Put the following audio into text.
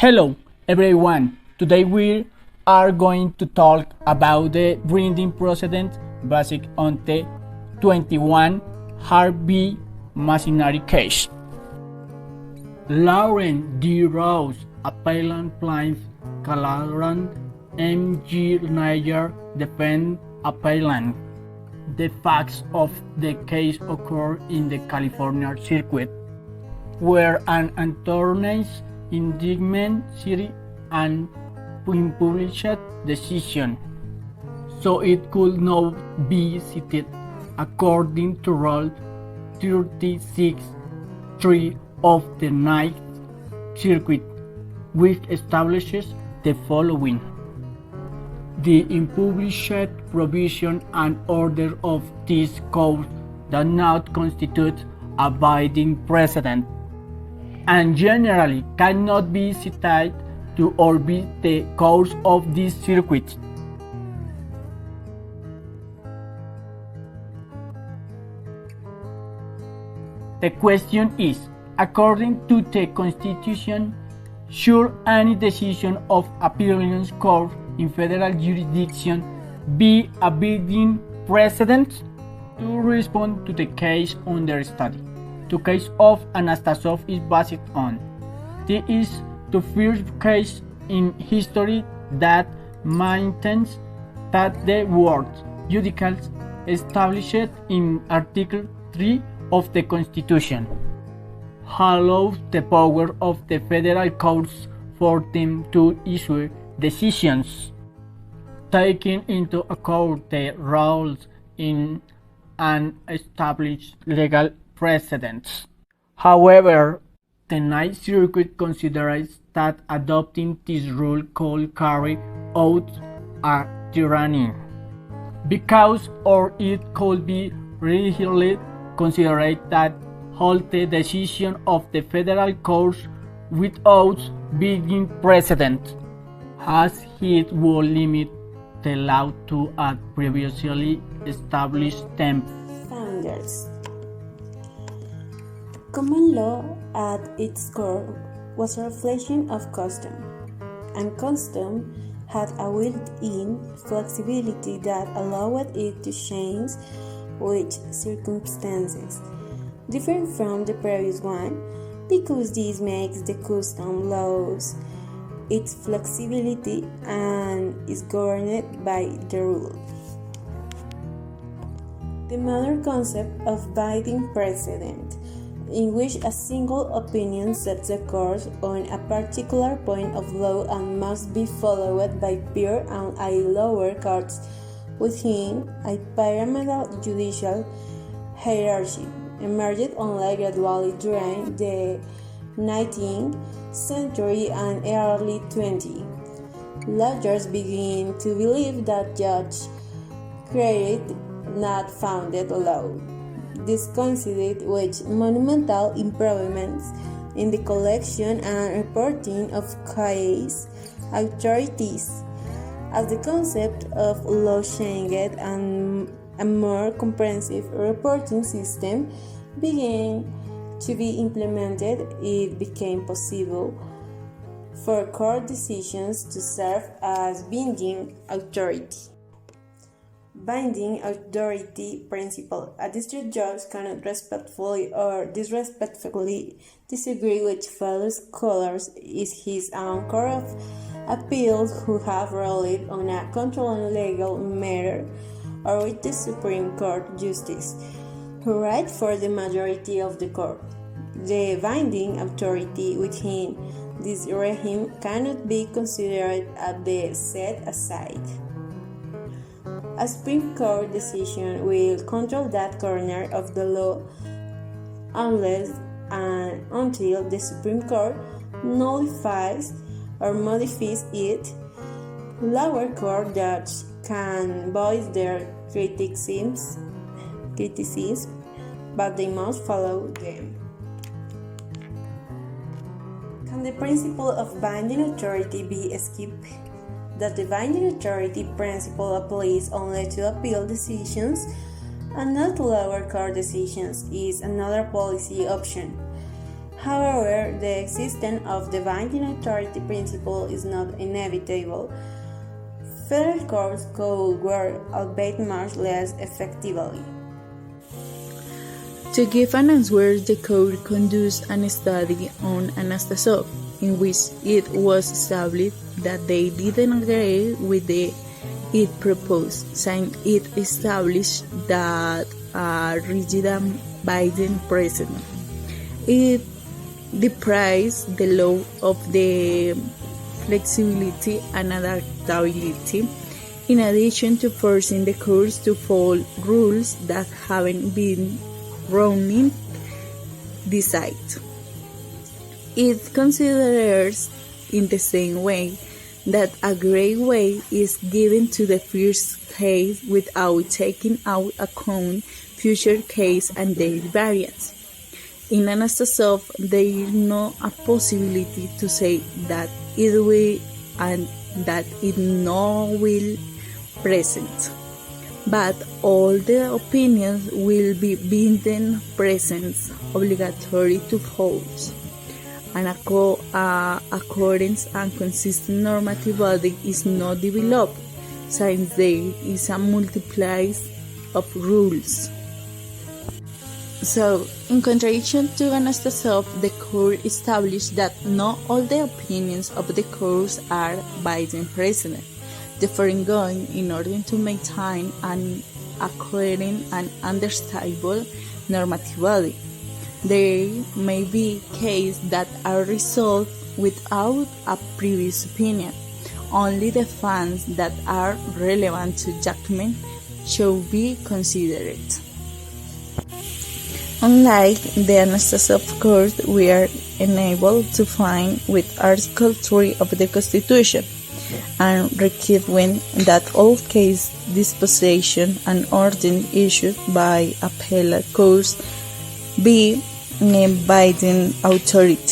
Hello everyone, today we are going to talk about the binding precedent based on the 21 Hart V Massanari case. Lauren D. Rose, appellant plaintiff, Calaran M. G. Nayer, defend appellant. The facts of the case occurred in the California circuit, where an attorney's indictment series and published decision, so it could not be cited according to Rule 36(3) of the Ninth Circuit, which establishes the following. The unpublished provision and order of this court does not constitute a binding precedent, and generally cannot be cited to or be the course of this circuit. The question is, according to the Constitution, should any decision of appeals court in federal jurisdiction be a binding precedent? To respond to the case under study, the case of Anastasov is based on. This is the first case in history that maintains that the word judicial established in Article 3 of the Constitution allows the power of the federal courts for them to issue decisions, taking into account the roles in and established legal precedents. However, the Ninth Circuit considers that adopting this rule could carry out a tyranny, because or it could be readily considered that hold the decision of the federal courts without being precedent, as it would limit the law to a previously established term. Founders. Common law at its core was a reflection of custom, and custom had a built-in flexibility that allowed it to change with circumstances, different from the previous one, because this makes the custom laws its flexibility and is governed by the rule. The modern concept of binding precedent, in which a single opinion sets the course on a particular point of law and must be followed by peer and lower courts within a pyramidal judicial hierarchy, emerged only gradually during the 19th century and early 20th. Lawyers began to believe that judges created not founded law. This coincided with monumental improvements in the collection and reporting of case authorities, as the concept of law changed and a more comprehensive reporting system began to be implemented. It became possible for court decisions to serve as binding authority. Binding authority principle. A district judge cannot respectfully or disrespectfully disagree with fellow scholars in his own court of appeals who have ruled on a controlling legal matter, or with the Supreme Court justice who write for the majority of the court. The binding authority within this regime cannot be considered as the set aside. A Supreme Court decision will control that corner of the law unless and until the Supreme Court nullifies or modifies it. Lower court judges can voice their criticisms, but they must follow them. Can the principle of binding authority be skipped? That the binding authority principle applies only to appeal decisions and not to lower court decisions is another policy option. However, the existence of the binding authority principle is not inevitable. Federal courts could work, albeit much less effectively. To give an answer, the court conducted a study on Anastasov, in which it was established that they didn't agree with it proposed, since it established that a rigid and binding precedent. It deprives the law of the flexibility and adaptability, in addition to forcing the courts to follow rules that haven't been wrongly decided. It considers in the same way that a gray way is given to the first case without taking out account future case and their variants. In Anastasov, there is no a possibility to say that it will and that it no will present, but all the opinions will be binding presence obligatory to hold. An accordance and consistent normative body is not developed, since there is a multiplicity of rules. So, in contradiction to Anastasov, the court established that not all the opinions of the courts are binding precedent. The foregoing, in order to maintain an coherent and understandable normative body. There may be cases that are resolved without a previous opinion. Only the facts that are relevant to judgment should be considered. Unlike the Anastasov court, we are enabled to find with Article 3 of the Constitution and requiring that all case disposition and order issued by appellate courts be binding authority.